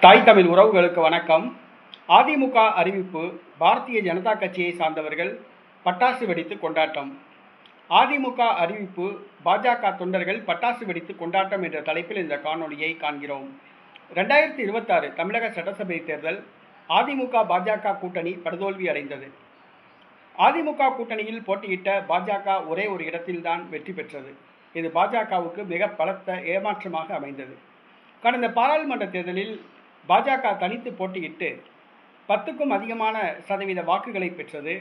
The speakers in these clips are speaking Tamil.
தாய் தமிழ் உறவுகளுக்கு வணக்கம். அதிமுக அறிவிப்பு. பாரதிய ஜனதா கட்சியை சார்ந்தவர்கள் பட்டாசு வெடித்து கொண்டாட்டம். அதிமுக அறிவிப்பு. பாஜக தொண்டர்கள் பட்டாசு வெடித்து கொண்டாட்டம் என்ற தலைப்பில் இந்த காணொலியை காண்கிறோம். 2026 தமிழக சட்டசபை தேர்தல். அதிமுக பாஜக கூட்டணி படுதோல்வி அடைந்தது. அதிமுக கூட்டணியில் போட்டியிட்ட பாஜக ஒரே ஒரு இடத்தில்தான் வெற்றி பெற்றது. இது பாஜகவுக்கு மிக பலத்த ஏமாற்றமாக அமைந்தது. கடந்த பாராளுமன்ற தேர்தலில் பாஜக தனித்து போட்டியிட்டு 10க்கும் அதிகமான சதவீத வாக்குகளை பெற்றது.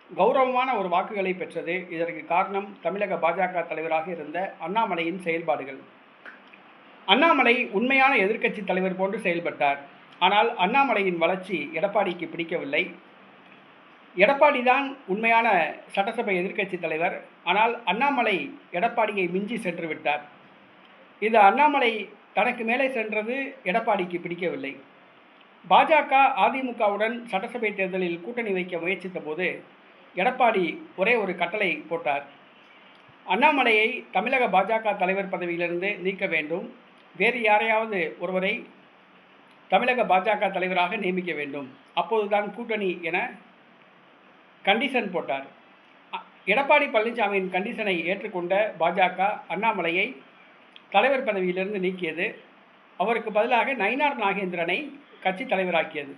கௌரவமான ஒரு வாக்குகளை பெற்றது. இதற்கு காரணம் தமிழக பாஜக தலைவராக இருந்த அண்ணாமலையின் செயல்பாடுகள். அண்ணாமலை உண்மையான எதிர்க்கட்சி தலைவர் போன்று செயல்பட்டார். ஆனால் அண்ணாமலையின் வளர்ச்சி எடப்பாடிக்கு பிடிக்கவில்லை. எடப்பாடி தான் உண்மையான சட்டசபை எதிர்க்கட்சி தலைவர். ஆனால் அண்ணாமலை எடப்பாடியை மிஞ்சி சென்று விட்டார். இது அண்ணாமலை தனக்கு மேலே சென்றது எடப்பாடிக்கு பிடிக்கவில்லை. பாஜக அதிமுகவுடன் சட்டசபை தேர்தலில் கூட்டணி வைக்க முயற்சித்த போது எடப்பாடி ஒரே ஒரு கட்டளை போட்டார். அண்ணாமலையை தமிழக பாஜக தலைவர் பதவியிலிருந்து நீக்க வேண்டும், வேறு யாரையாவது ஒருவரை தமிழக பாஜக தலைவராக நியமிக்க வேண்டும், அப்போதுதான் கூட்டணி என கண்டிஷன் போட்டார். எடப்பாடி பழனிசாமியின் கண்டிஷனை ஏற்றுக்கொண்ட பாஜக அண்ணாமலையை தலைவர் பதவியிலிருந்து நீக்கியது. அவருக்கு பதிலாக நயினார் நாகேந்திரனை கட்சி தலைவராக்கியது.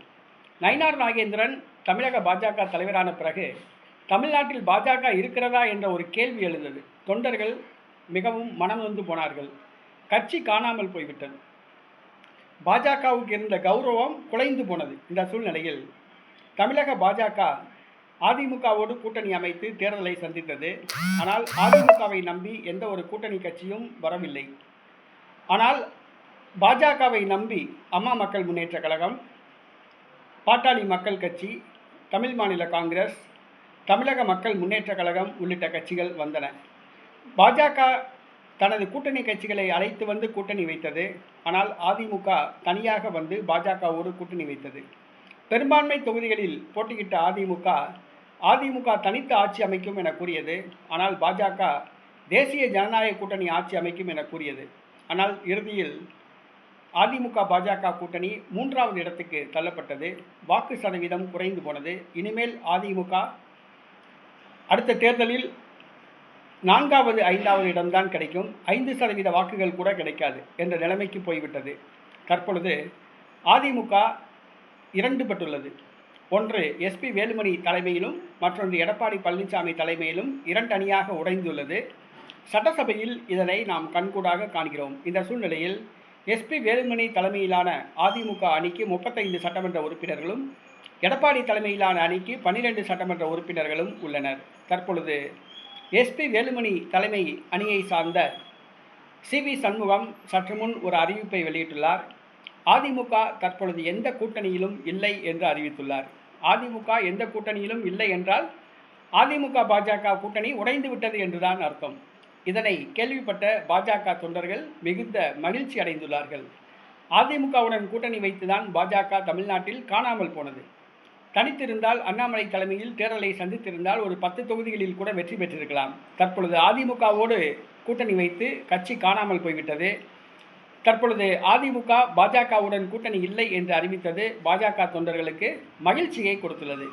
நயினார் நாகேந்திரன் தமிழக பாஜக தலைவரான பிறகு தமிழ்நாட்டில் பாஜக இருக்கிறதா என்ற ஒரு கேள்வி எழுந்தது. தொண்டர்கள் மிகவும் மனம் நொந்து போனார்கள். கட்சி காணாமல் போய்விட்டது. பாஜகவுக்கு இருந்த கௌரவம் குலைந்து போனது. இந்த சூழ்நிலையில் தமிழக பாஜக அதிமுகவோடு கூட்டணி அமைத்து தேர்தலை சந்தித்தது. ஆனால் அதிமுகவை நம்பி எந்த ஒரு கூட்டணி கட்சியும் வரவில்லை. ஆனால் பாஜகவை நம்பி அம்மா மக்கள் முன்னேற்ற கழகம், பாட்டாளி மக்கள் கட்சி, தமிழ் மாநில காங்கிரஸ், தமிழக மக்கள் முன்னேற்ற கழகம் உள்ளிட்ட கட்சிகள் வந்தன. பாஜக தனது கூட்டணி கட்சிகளை அழைத்து வந்து கூட்டணி வைத்தது. ஆனால் அதிமுக தனியாக வந்து பாஜகவோடு கூட்டணி வைத்தது. பெரும்பான்மை தொகுதிகளில் போட்டியிட்ட அதிமுக தனித்து ஆட்சி அமைக்கும் என கூறியது. ஆனால் பாஜக தேசிய ஜனநாயக கூட்டணி ஆட்சி அமைக்கும் என கூறியது. ஆனால் இறுதியில் அதிமுக பாஜக கூட்டணி 3வது இடத்துக்கு தள்ளப்பட்டது. வாக்கு சதவீதம் குறைந்து போனது. இனிமேல் அதிமுக அடுத்த தேர்தலில் 4வது 5வது இடம்தான் கிடைக்கும், 5% வாக்குகள் கூட கிடைக்காது என்ற நிலைமைக்கு போய்விட்டது. தற்பொழுது அதிமுக இரண்டுபட்டுள்ளது. ஒன்று எஸ்பி வேலுமணி தலைமையிலும் மற்றொன்று எடப்பாடி பழனிசாமி தலைமையிலும் 2 அணியாக உடைந்துள்ளது. சட்டசபையில் இதனை நாம் கண்கூடாக காண்கிறோம். இந்த சூழ்நிலையில் எஸ்பி வேலுமணி தலைமையிலான அதிமுக அணிக்கு 35 சட்டமன்ற உறுப்பினர்களும் எடப்பாடி தலைமையிலான அணிக்கு 12 சட்டமன்ற உறுப்பினர்களும் உள்ளனர். தற்பொழுது எஸ்பி வேலுமணி தலைமை அணியை சார்ந்த சிவி சண்முகம் சற்று முன் ஒரு அறிவிப்பை வெளியிட்டுள்ளார். அதிமுக தற்பொழுது எந்த கூட்டணியிலும் இல்லை என்று அறிவித்துள்ளார். அதிமுக எந்த கூட்டணியிலும் இல்லை என்றால் அதிமுக பாஜக கூட்டணி உடைந்து விட்டது என்றுதான் அர்த்தம். இதனை கேள்விப்பட்ட பாஜக தொண்டர்கள் மிகுந்த மகிழ்ச்சி அடைந்துள்ளார்கள். அதிமுகவுடன் கூட்டணி வைத்துதான் பாஜக தமிழ்நாட்டில் காணாமல் போனது. தனித்திருந்தால் அண்ணாமலை தலைமையில் தேர்தலை சந்தித்திருந்தால் ஒரு 10 தொகுதிகளில் கூட வெற்றி பெற்றிருக்கலாம். தற்பொழுது அதிமுகவோடு கூட்டணி வைத்து கட்சி காணாமல் போய்விட்டது. தற்பொழுது அதிமுக பாஜகவுடன் கூட்டணி இல்லை என்று அறிவித்தது பாஜக தொண்டர்களுக்கு மகிழ்ச்சியை கொடுத்துள்ளது.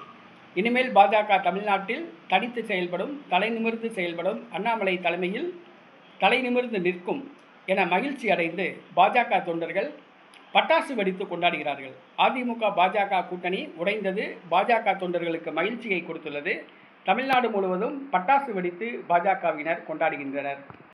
இனிமேல் பாஜக தமிழ்நாட்டில் தனித்து செயல்படும், தலை நிமிர்ந்து செயல்படும், அண்ணாமலை தலைமையில் தலை நிமிர்ந்து நிற்கும் என மகிழ்ச்சி அடைந்து பாஜக தொண்டர்கள் பட்டாசு வெடித்து கொண்டாடுகிறார்கள். அதிமுக பாஜக கூட்டணி உடைந்தது பாஜக தொண்டர்களுக்கு மகிழ்ச்சியை கொடுத்துள்ளது. தமிழ்நாடு முழுவதும் பட்டாசு வெடித்து பாஜகவினர் கொண்டாடுகின்றனர்.